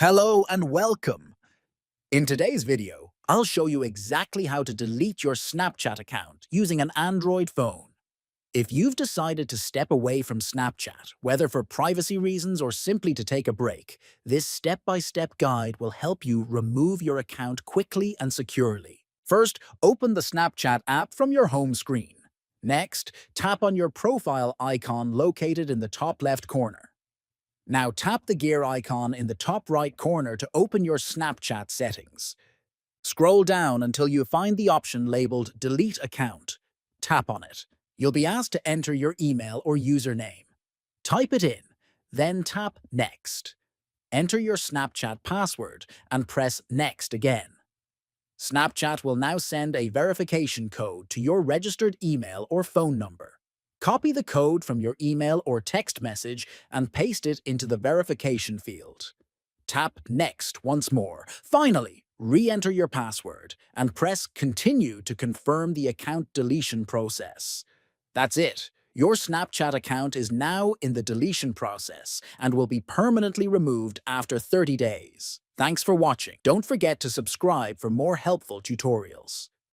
Hello and welcome. In today's video, I'll show you exactly how to delete your Snapchat account using an Android phone. If you've decided to step away from Snapchat, whether for privacy reasons or simply to take a break, this step-by-step guide will help you remove your account quickly and securely. First, open the Snapchat app from your home screen. Next, tap on your profile icon located in the top left corner. Now tap the gear icon in the top right corner to open your Snapchat settings. Scroll down until you find the option labeled Delete Account. Tap on it. You'll be asked to enter your email or username. Type it in, then tap Next. Enter your Snapchat password and press Next again. Snapchat will now send a verification code to your registered email or phone number. Copy the code from your email or text message and paste it into the verification field. Tap Next once more. Finally, re-enter your password and press Continue to confirm the account deletion process. That's it. Your Snapchat account is now in the deletion process and will be permanently removed after 30 days. Thanks for watching. Don't forget to subscribe for more helpful tutorials.